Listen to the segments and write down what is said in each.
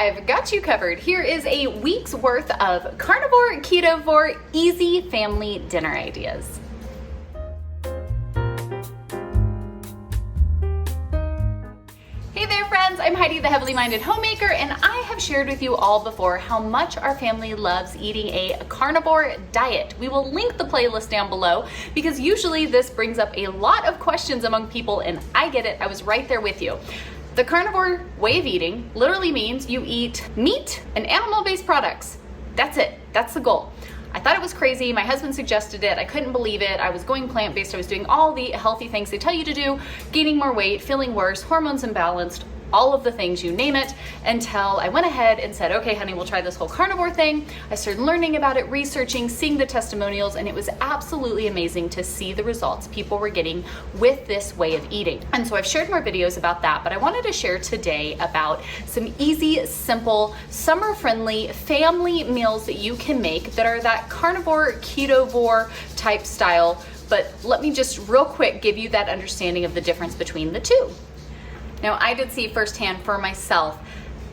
I've got you covered. Here is a week's worth of Carnivore, Ketovore, easy family dinner ideas. Hey there friends, I'm Heidi, the Heavily Minded Homemaker, and I have shared with you all before how much our family loves eating a carnivore diet. We will link the playlist down below because usually this brings up a lot of questions among people, and I get it, I was right there with you. The carnivore way of eating literally means you eat meat and animal-based products. That's it, that's the goal. I thought it was crazy. My husband suggested it. I couldn't believe it. I was going plant-based. I was doing all the healthy things they tell you to do, gaining more weight, feeling worse, hormones imbalanced, all of the things, you name it, until I went ahead and said, okay, honey, we'll try this whole carnivore thing. I started learning about it, researching, seeing the testimonials, and it was absolutely amazing to see the results people were getting with this way of eating. And so I've shared more videos about that, but I wanted to share today about some easy, simple, summer-friendly family meals that you can make that are that carnivore, ketovore type style. But let me just real quick give you that understanding of the difference between the two. Now, I did see firsthand for myself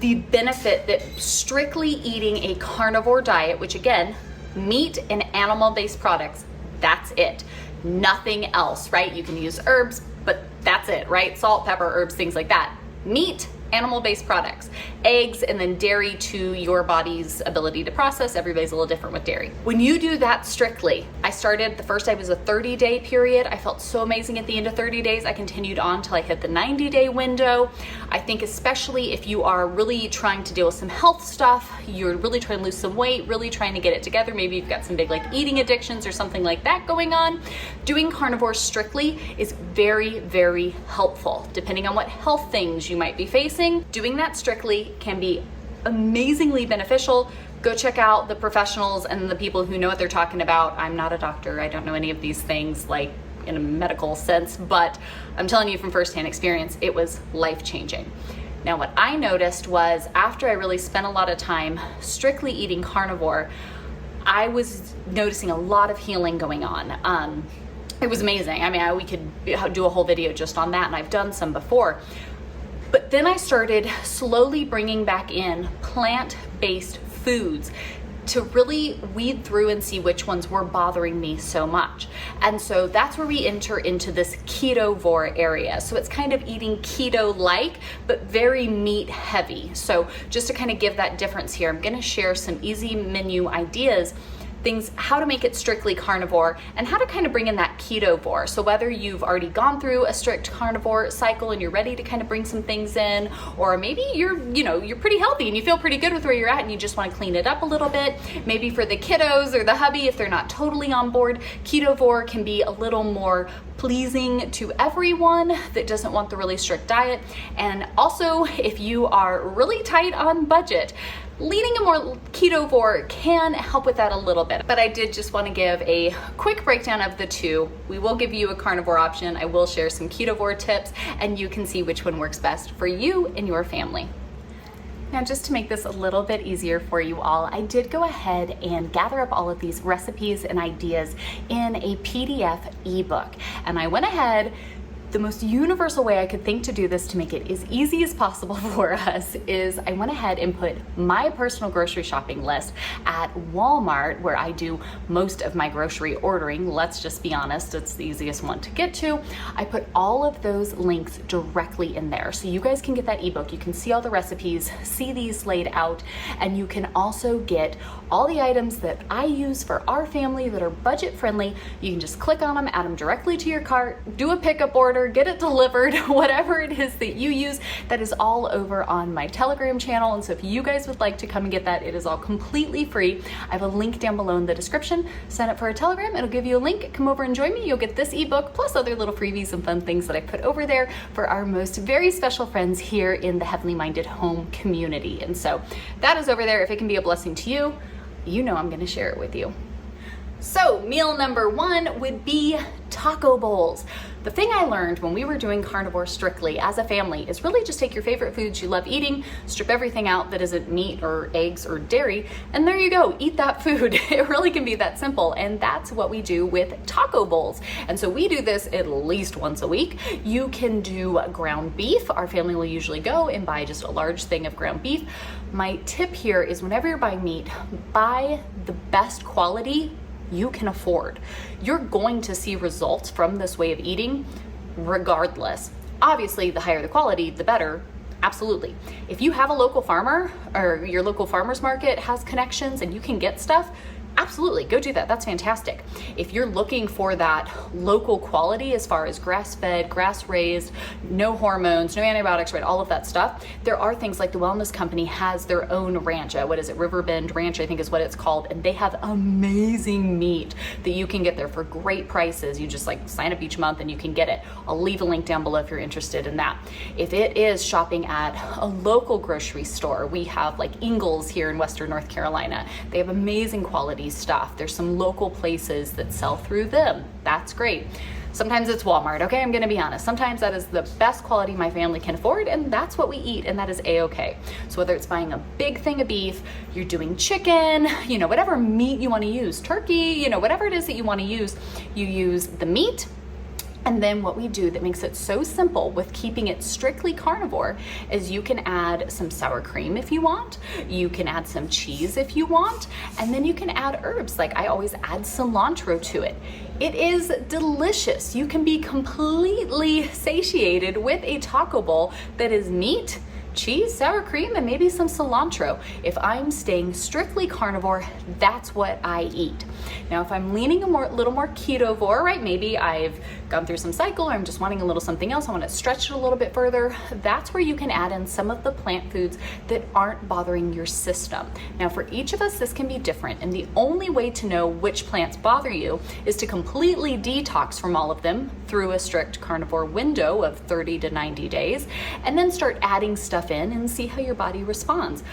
the benefit that strictly eating a carnivore diet, which again, meat and animal-based products, that's it. Nothing else, right? You can use herbs, but that's it, right? Salt, pepper, herbs, things like that. Meat, animal-based products, eggs, and then dairy to your body's ability to process. Everybody's a little different with dairy. When you do that strictly, I started, the first day was a 30-day period. I felt so amazing at the end of 30 days. I continued on till I hit the 90-day window. I think especially if you are really trying to deal with some health stuff, you're really trying to lose some weight, really trying to get it together. Maybe you've got some big like eating addictions or something like that going on. Doing carnivore strictly is very, very helpful. Depending on what health things you might be facing, doing that strictly can be amazingly beneficial. Go check out the professionals and the people who know what they're talking about. I'm not a doctor. I don't know any of these things like in a medical sense, but I'm telling you from firsthand experience, it was life-changing. Now, what I noticed was after I really spent a lot of time strictly eating carnivore, I was noticing a lot of healing going on. It was amazing. I mean, we could do a whole video just on that, and I've done some before. But then I started slowly bringing back in plant-based foods to really weed through and see which ones were bothering me so much. And so that's where we enter into this ketovore area. So it's kind of eating keto-like, but very meat heavy. So just to kind of give that difference here, I'm gonna share some easy menu ideas, things, how to make it strictly carnivore and how to kind of bring in that ketovore. So whether you've already gone through a strict carnivore cycle and you're ready to kind of bring some things in, or maybe you're pretty healthy and you feel pretty good with where you're at and you just want to clean it up a little bit. Maybe for the kiddos or the hubby, if they're not totally on board, ketovore can be a little more pleasing to everyone that doesn't want the really strict diet. And also, if you are really tight on budget, leaning a more ketovore can help with that a little bit. But I did just want to give a quick breakdown of the two. We will give you a carnivore option. I will share some ketovore tips, and you can see which one works best for you and your family. Now, just to make this a little bit easier for you all, I did go ahead and gather up all of these recipes and ideas in a PDF ebook. And I went ahead, the most universal way I could think to do this to make it as easy as possible for us is I went ahead and put my personal grocery shopping list at Walmart, where I do most of my grocery ordering. Let's just be honest, it's the easiest one to get to. I put all of those links directly in there. So you guys can get that ebook. You can see all the recipes, see these laid out, and you can also get all the items that I use for our family that are budget friendly. You can just click on them, add them directly to your cart, do a pickup order, get it delivered, whatever it is that you use. That is all over on my Telegram channel. And so if you guys would like to come and get that, it is all completely free. I have a link down below in the description. Sign up for a Telegram. It'll give you a link. Come over and join me. You'll get this ebook plus other little freebies and fun things that I put over there for our most very special friends here in the Heavily Minded Home community. And so that is over there. If it can be a blessing to you, you know I'm going to share it with you. So meal number one would be taco bowls. The thing I learned when we were doing carnivore strictly as a family is really just take your favorite foods you love eating, strip everything out that isn't meat or eggs or dairy, and there you go, eat that food. It really can be that simple, and that's what we do with taco bowls. And so we do this at least once a week. You can do ground beef. Our family will usually go and buy just a large thing of ground beef. My tip here is whenever you're buying meat, buy the best quality you can afford. You're going to see results from this way of eating regardless. Obviously, the higher the quality, the better. Absolutely. If you have a local farmer or your local farmer's market has connections and you can get stuff, absolutely, go do that. That's fantastic. If you're looking for that local quality as far as grass-fed, grass-raised, no hormones, no antibiotics, right, all of that stuff, there are things like the Wellness Company has their own ranch. What is it? Riverbend Ranch, I think is what it's called. And they have amazing meat that you can get there for great prices. You just like sign up each month and you can get it. I'll leave a link down below if you're interested in that. If it is shopping at a local grocery store, we have like Ingles here in Western North Carolina. They have amazing quality stuff. There's some local places that sell through them. That's great. Sometimes it's Walmart, okay? I'm gonna be honest. Sometimes that is the best quality my family can afford, and that's what we eat, and that is a-okay. So whether it's buying a big thing of beef, you're doing chicken, whatever meat you wanna use, turkey, whatever it is that you wanna use, you use the meat. And then what we do that makes it so simple with keeping it strictly carnivore is you can add some sour cream if you want, you can add some cheese if you want, and then you can add herbs. Like I always add cilantro to it. It is delicious. You can be completely satiated with a taco bowl that is meat, cheese, sour cream, and maybe some cilantro. If I'm staying strictly carnivore, that's what I eat. Now, if I'm leaning little more ketovore, right? Maybe I've gone through some cycle or I'm just wanting a little something else. I want to stretch it a little bit further. That's where you can add in some of the plant foods that aren't bothering your system. Now, for each of us, this can be different. And the only way to know which plants bother you is to completely detox from all of them through a strict carnivore window of 30 to 90 days, and then start adding stuff in and see how your body responds.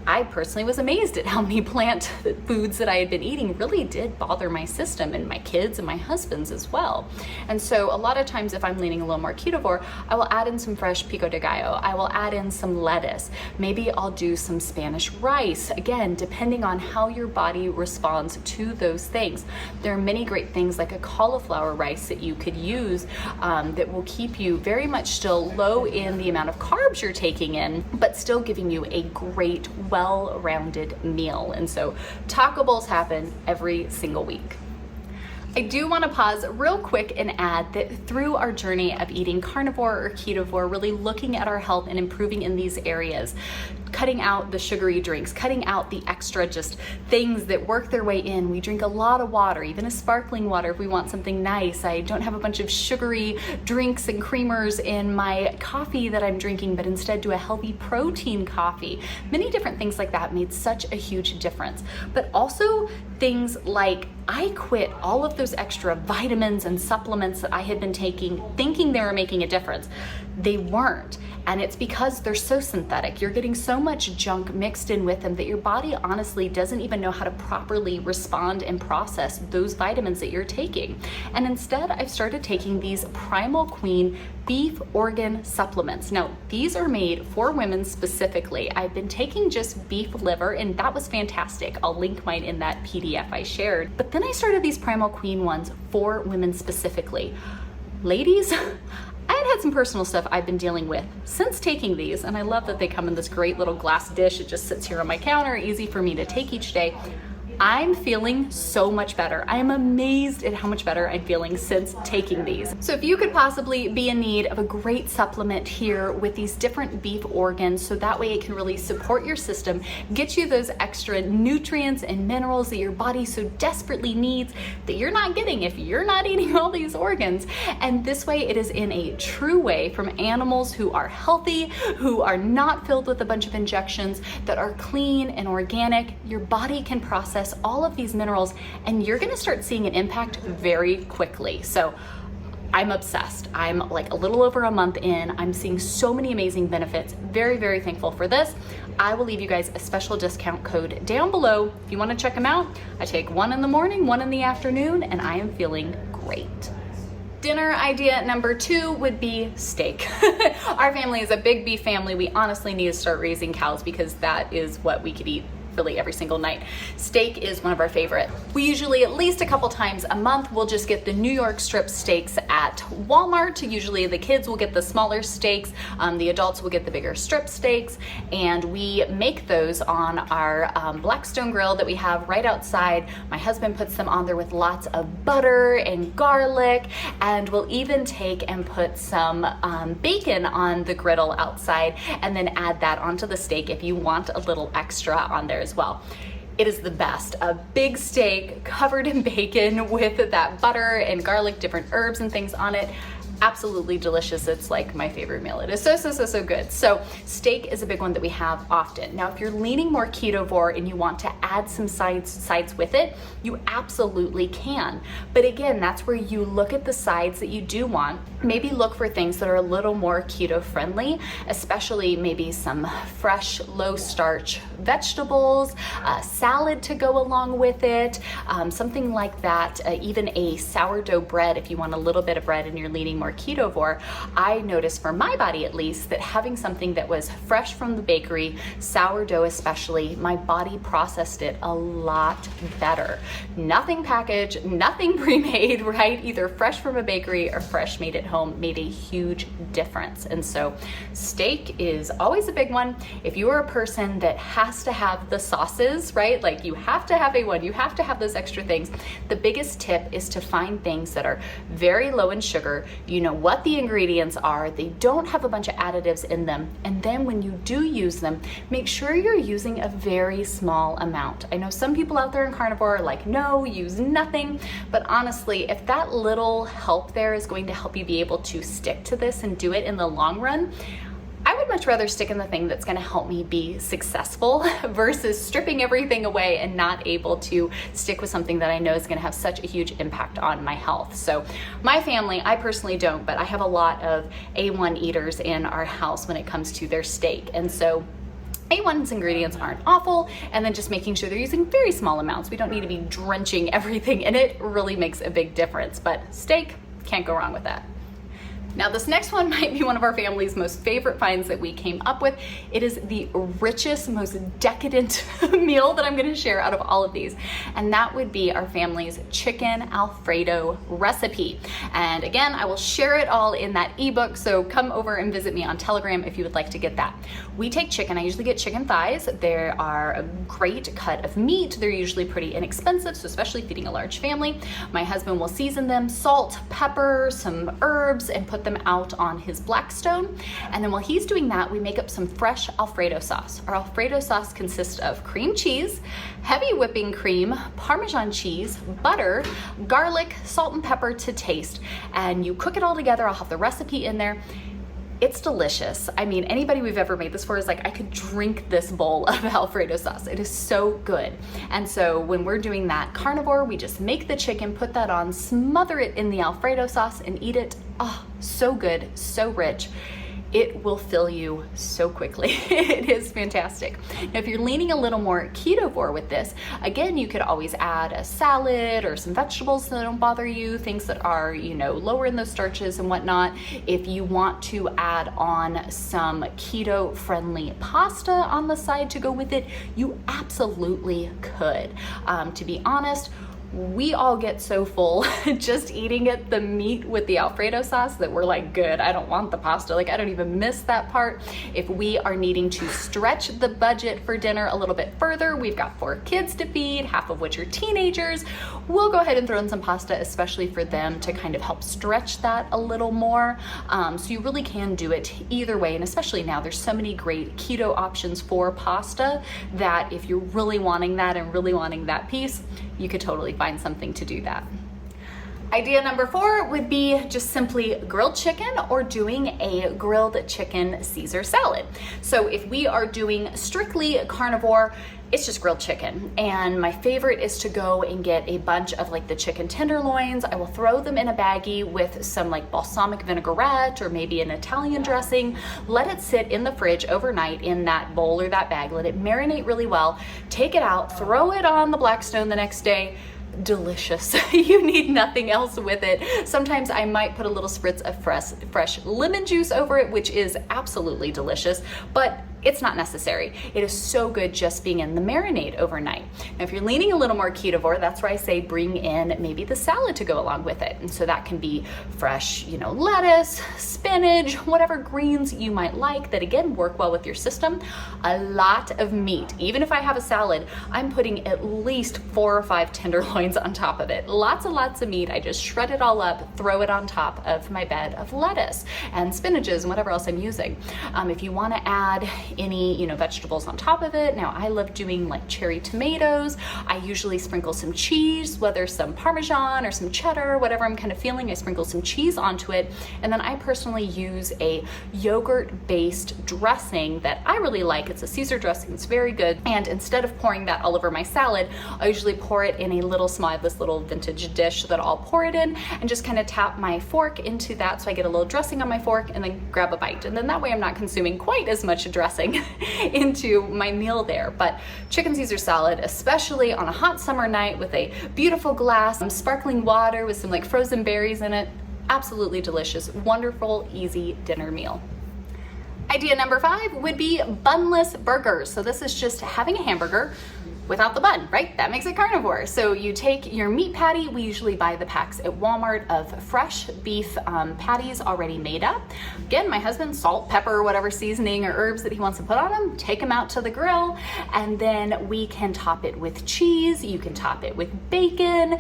I personally was amazed at how many plant foods that I had been eating really did bother my system and my kids and my husband's as well. And so a lot of times if I'm leaning a little more ketovore, I will add in some fresh pico de gallo. I will add in some lettuce. Maybe I'll do some Spanish rice. Again, depending on how your body responds to those things. There are many great things like a cauliflower rice that you could use that will keep you very much still low in the amount of carbs you're taking in, but still giving you a great, well-rounded meal. And so taco bowls happen every single week. I do want to pause real quick and add that through our journey of eating carnivore or ketovore, really looking at our health and improving in these areas, cutting out the sugary drinks, cutting out the extra just things that work their way in. We drink a lot of water, even a sparkling water if we want something nice. I don't have a bunch of sugary drinks and creamers in my coffee that I'm drinking, but instead do a healthy protein coffee. Many different things like that made such a huge difference. But also things like I quit all of those extra vitamins and supplements that I had been taking, thinking they were making a difference. They weren't. And it's because they're so synthetic. You're getting so much junk mixed in with them that your body honestly doesn't even know how to properly respond and process those vitamins that you're taking. And instead, I've started taking these Primal Queen beef organ supplements. Now, these are made for women specifically. I've been taking just beef liver, and that was fantastic. I'll link mine in that PDF I shared. But then I started these Primal Queen ones for women specifically. Ladies, I had some personal stuff I've been dealing with since taking these, and I love that they come in this great little glass dish. It just sits here on my counter, easy for me to take each day. I'm feeling so much better. I am amazed at how much better I'm feeling since taking these. So if you could possibly be in need of a great supplement here with these different beef organs, so that way it can really support your system, get you those extra nutrients and minerals that your body so desperately needs that you're not getting if you're not eating all these organs. And this way it is in a true way from animals who are healthy, who are not filled with a bunch of injections, that are clean and organic. Your body can process all of these minerals, and you're gonna start seeing an impact very quickly. So I'm obsessed. I'm like a little over a month in. I'm seeing so many amazing benefits. Very, very thankful for this. I will leave you guys a special discount code down below. If you wanna check them out, I take one in the morning, one in the afternoon, and I am feeling great. Dinner idea number 2 would be steak. Our family is a big beef family. We honestly need to start raising cows because that is what we could eat really every single night. Steak is one of our favorite. We usually at least a couple times a month we'll just get the New York strip steaks at Walmart. Usually the kids will get the smaller steaks, the adults will get the bigger strip steaks, and we make those on our Blackstone grill that we have right outside. My husband puts them on there with lots of butter and garlic, and we'll even take and put some bacon on the griddle outside and then add that onto the steak if you want a little extra on there as well. It is the best. A big steak covered in bacon with that butter and garlic, different herbs and things on it. Absolutely delicious. It's like my favorite meal. It is so good. So steak is a big one that we have often. Now, if you're leaning more ketovore and you want to add some sides with it, you absolutely can. But again, that's where you look at the sides that you do want. Maybe look for things that are a little more keto friendly, especially maybe some fresh, low starch vegetables, salad to go along with it, something like that. Even a sourdough bread, if you want a little bit of bread and you're leaning more ketovore. I noticed for my body at least that having something that was fresh from the bakery, sourdough especially, my body processed it a lot better. Nothing packaged, nothing pre-made, right? Either fresh from a bakery or fresh made at home made a huge difference. And so steak is always a big one. If you are a person that has to have the sauces, right? Like you have to have A1, you have to have those extra things. The biggest tip is to find things that are very low in sugar. You know what the ingredients are, they don't have a bunch of additives in them, and then when you do use them, make sure you're using a very small amount. I know some people out there in carnivore are like, no, use nothing, but honestly, if that little help there is going to help you be able to stick to this and do it in the long run, I would much rather stick in the thing that's going to help me be successful versus stripping everything away and not able to stick with something that I know is going to have such a huge impact on my health. So my family, I personally don't, but I have a lot of A1 eaters in our house when it comes to their steak. And so A1's ingredients aren't awful, and then just making sure they're using very small amounts. We don't need to be drenching everything in it. Really makes a big difference, but steak, can't go wrong with that. Now this next one might be one of our family's most favorite finds that we came up with. It is the richest, most decadent meal that I'm gonna share out of all of these. And that would be our family's chicken Alfredo recipe. And again, I will share it all in that ebook, so come over and visit me on Telegram if you would like to get that. We take chicken, I usually get chicken thighs. They are a great cut of meat. They're usually pretty inexpensive, so especially feeding a large family. My husband will season them, salt, pepper, some herbs, and put them out on his Blackstone. And then while he's doing that, we make up some fresh Alfredo sauce. Our Alfredo sauce consists of cream cheese, heavy whipping cream, Parmesan cheese, butter, garlic, salt and pepper to taste. And you cook it all together. I'll have the recipe in there. It's delicious. I mean, anybody we've ever made this for is like, I could drink this bowl of Alfredo sauce. It is so good. And so when we're doing that carnivore, we just make the chicken, put that on, smother it in the Alfredo sauce and eat it. Oh, so good, so rich. It will fill you so quickly. It is fantastic. Now, if you're leaning a little more ketovore with this, again, you could always add a salad or some vegetables that don't bother you, things that are, you know, lower in those starches and whatnot. If you want to add on some keto-friendly pasta on the side to go with it, you absolutely could. To be honest, we all get so full just eating it, the meat with the Alfredo sauce, that we're like, good, I don't want the pasta. Like, I don't even miss that part. If we are needing to stretch the budget for dinner a little bit further, we've got 4 kids to feed, half of which are teenagers, we'll go ahead and throw in some pasta, especially for them to kind of help stretch that a little more. So you really can do it either way. And especially now, there's so many great keto options for pasta that if you're really wanting that and really wanting that piece, you could totally find something to do that. Idea number 4 would be just simply grilled chicken or doing a grilled chicken Caesar salad. So if we are doing strictly carnivore, it's just grilled chicken. And my favorite is to go and get a bunch of like the chicken tenderloins. I will throw them in a baggie with some like balsamic vinaigrette or maybe an Italian dressing. Let it sit in the fridge overnight in that bowl or that bag. Let it marinate really well. Take it out, throw it on the Blackstone the next day. delicious. You need nothing else with it. Sometimes I might put a little spritz of fresh lemon juice over it, which is absolutely delicious, but it's not necessary. It is so good just being in the marinade overnight. Now, if you're leaning a little more ketovore, that's where I say bring in maybe the salad to go along with it. And so that can be fresh, lettuce, spinach, whatever greens you might like that again work well with your system. A lot of meat. Even if I have a salad, I'm putting at least 4 or 5 tenderloins on top of it. Lots and lots of meat. I just shred it all up, throw it on top of my bed of lettuce and spinaches and whatever else I'm using. If you want to add any, vegetables on top of it. Now, I love doing like cherry tomatoes. I usually sprinkle some cheese, whether some Parmesan or some cheddar, whatever I'm kind of feeling, I sprinkle some cheese onto it. And then I personally use a yogurt-based dressing that I really like. It's a Caesar dressing. It's very good. And instead of pouring that all over my salad, I usually pour it in a little small, I have this little vintage dish that I'll pour it in and just kind of tap my fork into that so I get a little dressing on my fork and then grab a bite. And then that way I'm not consuming quite as much dressing into my meal there. But chicken Caesar salad, especially on a hot summer night with a beautiful glass of sparkling water with some like frozen berries in it, absolutely delicious, wonderful, easy dinner meal. Idea number 5 would be bunless burgers. So this is just having a hamburger without the bun, right? That makes it carnivore. So you take your meat patty. We usually buy the packs at Walmart of fresh beef patties already made up. Again, my husband, salt, pepper, whatever seasoning or herbs that he wants to put on them, take them out to the grill, and then we can top it with cheese. You can top it with bacon.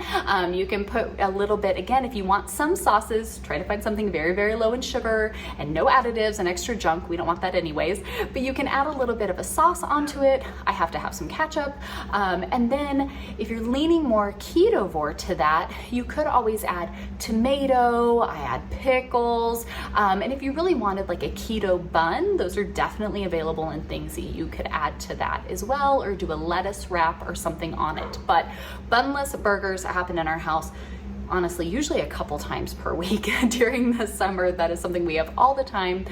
You can put a little bit, again, if you want some sauces, try to find something very, very low in sugar and no additives and extra junk. We don't want that anyways, but you can add a little bit of a sauce onto it. I have to have some ketchup. And then if you're leaning more ketovore to that, you could always add tomato, I add pickles. And if you really wanted like a keto bun, those are definitely available in things that you could add to that as well, or do a lettuce wrap or something on it. But bunless burgers happen in our house honestly, usually a couple times per week during the summer. That is something we have all the time.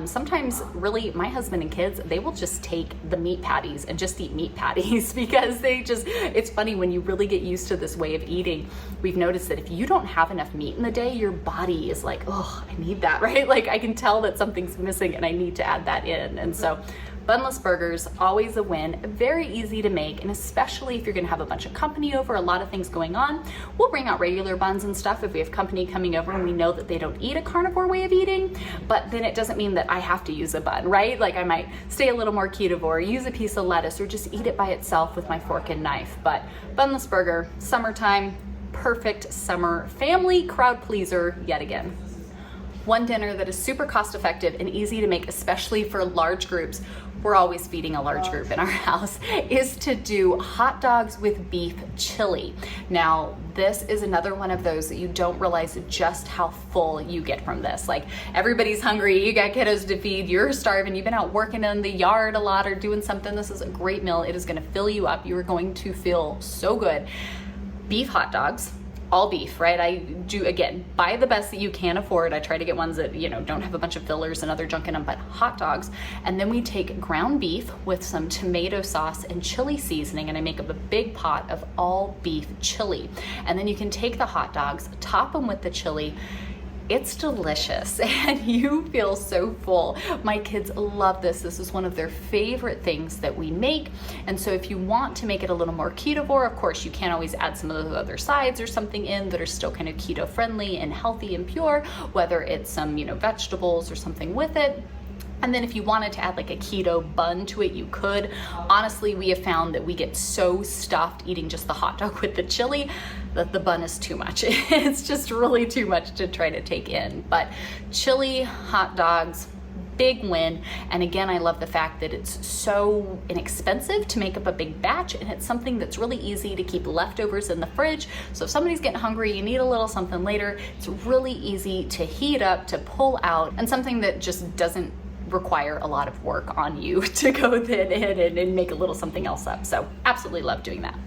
Sometimes really my husband and kids, they will just take the meat patties and just eat meat patties because it's funny when you really get used to this way of eating. We've noticed that if you don't have enough meat in the day, your body is like, oh, I need that, right? Like I can tell that something's missing and I need to add that in. And so bunless burgers, always a win, very easy to make, and especially if you're gonna have a bunch of company over, a lot of things going on. We'll bring out regular buns and stuff if we have company coming over and we know that they don't eat a carnivore way of eating, but then it doesn't mean that I have to use a bun, right? Like I might stay a little more ketovore, use a piece of lettuce, or just eat it by itself with my fork and knife. But bunless burger, summertime, perfect summer family crowd pleaser yet again. One dinner that is super cost effective and easy to make, especially for large groups, we're always feeding a large group in our house, is to do hot dogs with beef chili. Now, this is another one of those that you don't realize just how full you get from this. Like everybody's hungry, you got kiddos to feed, you're starving, you've been out working in the yard a lot or doing something. This is a great meal. It is gonna fill you up. You are going to feel so good. Beef hot dogs, all beef, right? I do, again, buy the best that you can afford. I try to get ones that, don't have a bunch of fillers and other junk in them, but hot dogs. And then we take ground beef with some tomato sauce and chili seasoning, and I make up a big pot of all beef chili. And then you can take the hot dogs, top them with the chili. It's delicious and you feel so full. My kids love this. This is one of their favorite things that we make. And so if you want to make it a little more ketovore, of course, you can always add some of those other sides or something in that are still kind of keto friendly and healthy and pure, whether it's some, vegetables or something with it. And then if you wanted to add like a keto bun to it, you could. Honestly, we have found that we get so stuffed eating just the hot dog with the chili that the bun is too much. It's just really too much to try to take in. But chili hot dogs, big win. And again, I love the fact that it's so inexpensive to make up a big batch, and it's something that's really easy to keep leftovers in the fridge. So if somebody's getting hungry, you need a little something later, it's really easy to heat up, to pull out, and something that just doesn't require a lot of work on you to go then in and make a little something else up. So absolutely love doing that.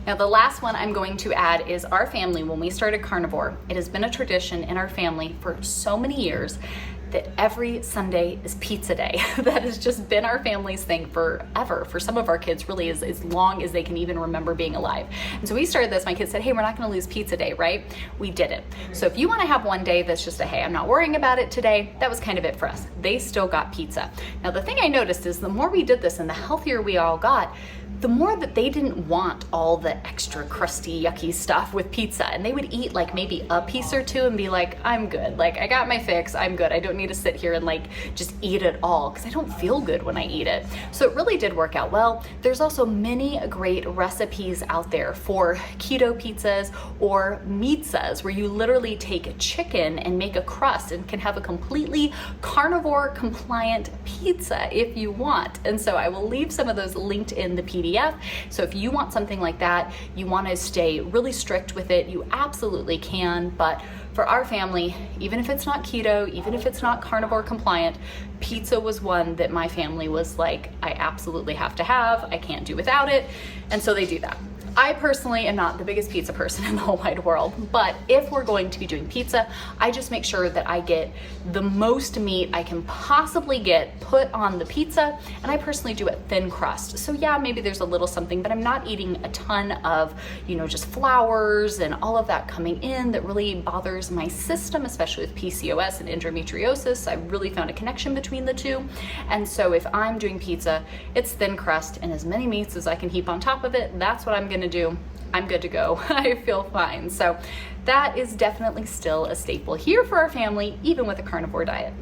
Now the last one I'm going to add is our family. When we started Carnivore, it has been a tradition in our family for so many years that every Sunday is pizza day. That has just been our family's thing forever. For some of our kids, really as long as they can even remember being alive. And so we started this, my kids said, hey, we're not gonna lose pizza day, right? We did it. So if you wanna have one day that's just a, hey, I'm not worrying about it today, that was kind of it for us. They still got pizza. Now the thing I noticed is the more we did this and the healthier we all got, the more that they didn't want all the extra crusty, yucky stuff with pizza. And they would eat like maybe a piece or two and be like, I'm good. Like, I got my fix, I'm good. I don't need to sit here and like just eat it all because I don't feel good when I eat it. So it really did work out well. There's also many great recipes out there for keto pizzas or pizzas where you literally take chicken and make a crust and can have a completely carnivore compliant pizza if you want. And so I will leave some of those linked in the PDF. So if you want something like that, you want to stay really strict with it, you absolutely can. But for our family, even if it's not keto, even if it's not carnivore compliant, pizza was one that my family was like, I absolutely have to have, I can't do without it. And so they do that. I personally am not the biggest pizza person in the whole wide world, but if we're going to be doing pizza, I just make sure that I get the most meat I can possibly get put on the pizza, and I personally do it thin crust. So yeah, maybe there's a little something, but I'm not eating a ton of, just flours and all of that coming in that really bothers my system, especially with PCOS and endometriosis. I really found a connection between the two. And so if I'm doing pizza, it's thin crust and as many meats as I can heap on top of it. That's what I'm gonna do. I'm good to go. I feel fine. So that is definitely still a staple here for our family, even with a carnivore diet.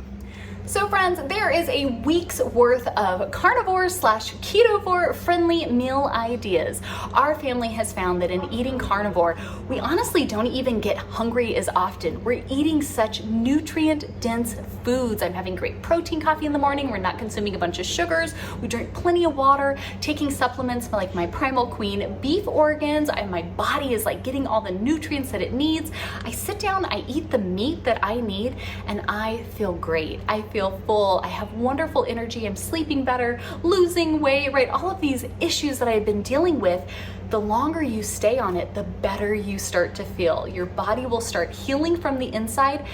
So friends, there is a week's worth of carnivore / ketovore friendly meal ideas. Our family has found that in eating carnivore, we honestly don't even get hungry as often. We're eating such nutrient dense foods. I'm having great protein coffee in the morning. We're not consuming a bunch of sugars. We drink plenty of water, taking supplements like my Primal Queen beef organs. My body is like getting all the nutrients that it needs. I sit down, I eat the meat that I need, and I feel great. I feel full. I have wonderful energy. I'm sleeping better, losing weight, right? All of these issues that I've been dealing with, the longer you stay on it, the better you start to feel. Your body will start healing from the inside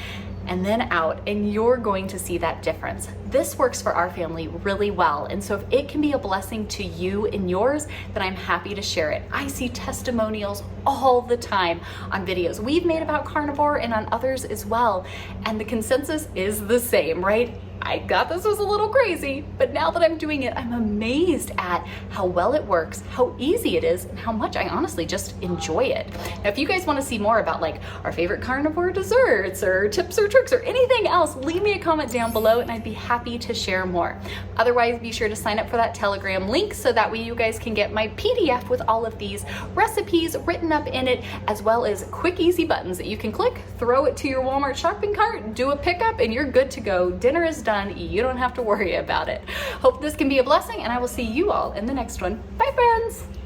and then out, and you're going to see that difference. This works for our family really well, and so if it can be a blessing to you and yours, then I'm happy to share it. I see testimonials all the time on videos we've made about carnivore and on others as well, and the consensus is the same, right? I thought this was a little crazy, but now that I'm doing it, I'm amazed at how well it works, how easy it is, and how much I honestly just enjoy it. Now, if you guys want to see more about like our favorite carnivore desserts or tips or tricks or anything else, leave me a comment down below and I'd be happy to share more. Otherwise, be sure to sign up for that Telegram link so that way you guys can get my PDF with all of these recipes written up in it, as well as quick, easy buttons that you can click, throw it to your Walmart shopping cart, do a pickup, and you're good to go. Dinner is done. You don't have to worry about it. Hope this can be a blessing, and I will see you all in the next one. Bye, friends.